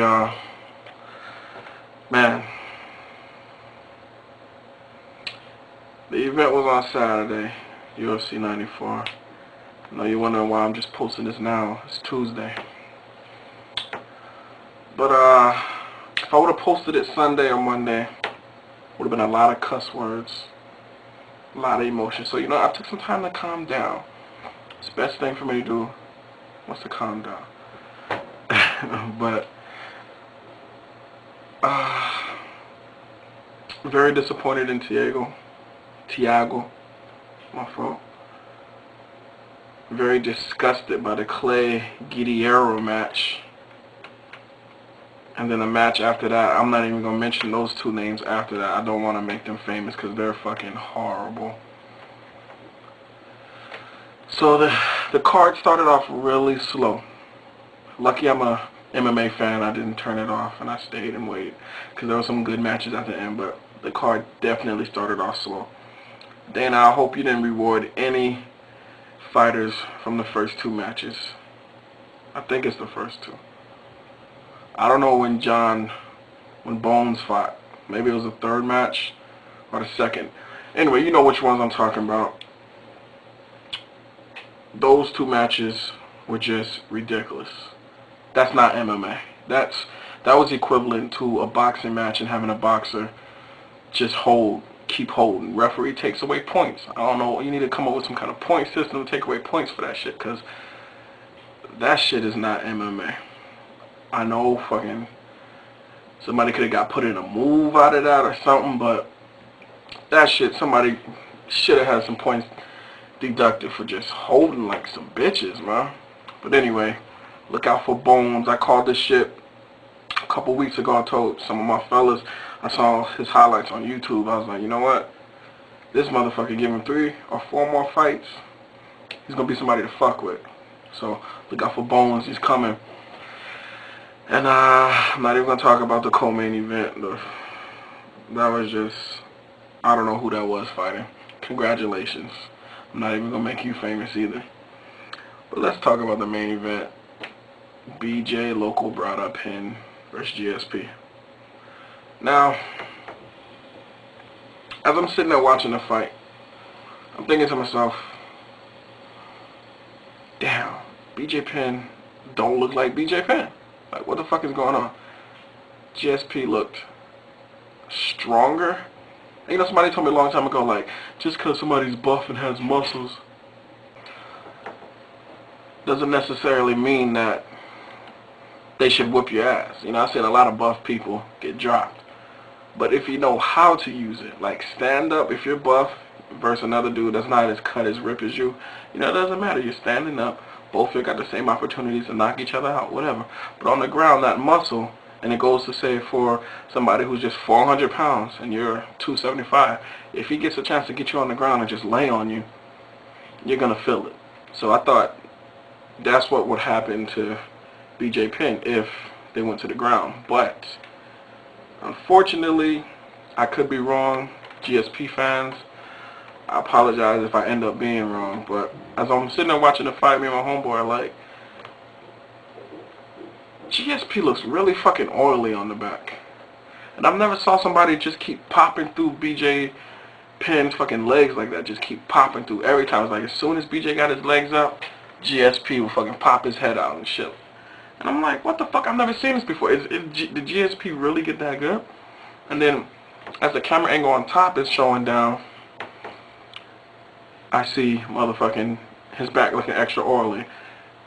y'all. Man, the event was on Saturday, UFC 94. I know you're wondering why I'm just posting this now. It's Tuesday. But if I would have posted it Sunday or Monday, would have been a lot of cuss words, a lot of emotion. So, I took some time to calm down. It's the best thing for me to do was to calm down. But very disappointed in Thiago, my fault. Very disgusted by the Clay Guerrero match. And then the match after that, I'm not even going to mention those two names after that. I don't want to make them famous because they're fucking horrible. So the card started off really slow. Lucky I'm a MMA fan, I didn't turn it off and I stayed and waited because there were some good matches at the end, but the card definitely started off slow. Dana, I hope you didn't reward any fighters from the first two matches. I think it's the first two. I don't know when Bones fought. Maybe it was the third match or the second. Anyway, you know which ones I'm talking about. Those two matches were just ridiculous. That's not MMA. That was equivalent to a boxing match and having a boxer just keep holding. Referee takes away points. I don't know. You need to come up with some kind of point system to take away points for that shit, because that shit is not MMA. I know fucking somebody could have got put in a move out of that or something, but that shit, somebody should have had some points deducted for just holding like some bitches, man. But anyway, look out for Bones. I called this shit a couple weeks ago. I told some of my fellas, I saw his highlights on YouTube. I was like, you know what? This motherfucker give him 3 or 4 more fights, he's going to be somebody to fuck with. So look out for Bones. He's coming. And I'm not even going to talk about the co-main event. That was just, I don't know who that was fighting. Congratulations. I'm not even going to make you famous either. But let's talk about the main event. BJ Local brought up Penn versus GSP. Now, as I'm sitting there watching the fight, I'm thinking to myself, damn, BJ Penn don't look like BJ Penn. Like, what the fuck is going on? GSP looked stronger. And somebody told me a long time ago, like, just because somebody's buff and has muscles doesn't necessarily mean that they should whoop your ass. I've seen a lot of buff people get dropped. But if you know how to use it, like stand up, if you're buff versus another dude that's not as cut as rip as you, it doesn't matter. You're standing up. Both of you got the same opportunities to knock each other out, whatever. But on the ground, that muscle, and it goes to say for somebody who's just 400 pounds and you're 275, if he gets a chance to get you on the ground and just lay on you, you're going to feel it. So I thought that's what would happen to BJ Penn if they went to the ground. But unfortunately, I could be wrong. GSP fans, I apologize if I end up being wrong. But as I'm sitting there watching the fight, me and my homeboy are like, GSP looks really fucking oily on the back. And I've never saw somebody just keep popping through BJ Penn's fucking legs like that. Just keep popping through every time. It's like as soon as BJ got his legs up, GSP will fucking pop his head out and shit. And I'm like, what the fuck? I've never seen this before. Did GSP really get that good? And then as the camera angle on top is showing down, I see motherfucking his back looking extra oily.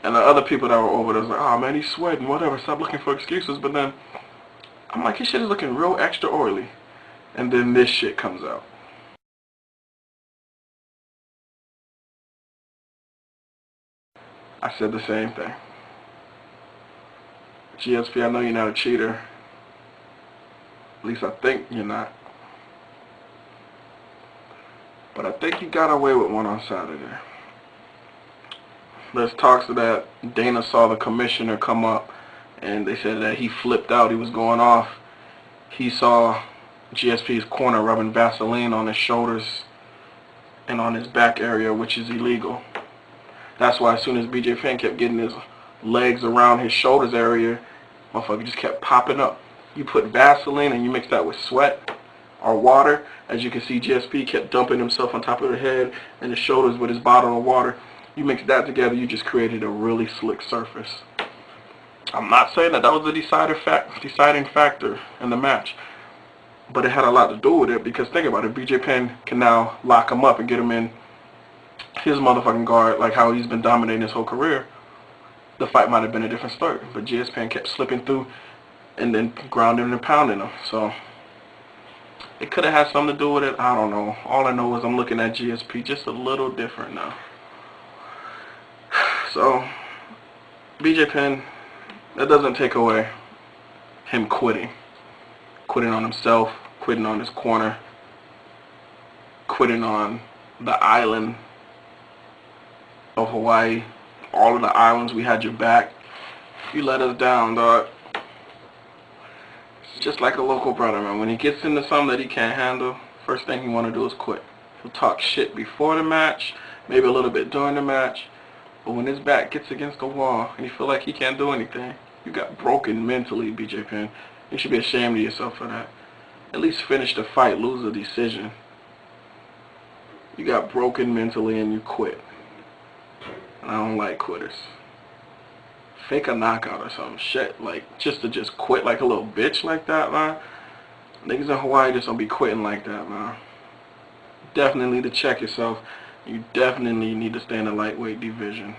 And the other people that were over there was like, oh man, he's sweating, whatever, stop looking for excuses. But then I'm like, his shit is looking real extra oily. And then this shit comes out. I said the same thing. GSP, I know you're not a cheater. At least I think you're not. But I think you got away with one on Saturday. There's talks that Dana saw the commissioner come up and they said that he flipped out, he was going off. He saw GSP's corner rubbing Vaseline on his shoulders and on his back area, which is illegal. That's why as soon as BJ Penn kept getting his legs around his shoulders area, Motherfucker just kept popping up. You put Vaseline and you mix that with sweat or water. As you can see, GSP kept dumping himself on top of the head and the shoulders with his bottle of water. You mix that together, you just created a really slick surface. I'm not saying that was the deciding factor in the match, but it had a lot to do with it, because think about it, BJ Penn can now lock him up and get him in his motherfucking guard like how he's been dominating his whole career. The fight might have been a different story, but GSP kept slipping through and then grounding and pounding him. So it could have had something to do with it. I don't know. All I know is I'm looking at GSP just a little different now. So BJ Penn, that doesn't take away him quitting on himself, quitting on his corner, quitting on the island of Hawaii. All of the islands, we had your back. You let us down, dog. It's just like a local brother, man. When he gets into something that he can't handle, first thing he want to do is quit. He'll talk shit before the match, maybe a little bit during the match, but when his back gets against the wall and you feel like he can't do anything, you got broken mentally, BJ Penn. You should be ashamed of yourself for that. At least finish the fight, lose the decision. You got broken mentally and you quit. And I don't like quitters. Fake a knockout or some shit, like just quit like a little bitch like that, man. Niggas in Hawaii just don't be quitting like that, man. Definitely need to check yourself. You definitely need to stay in the lightweight division.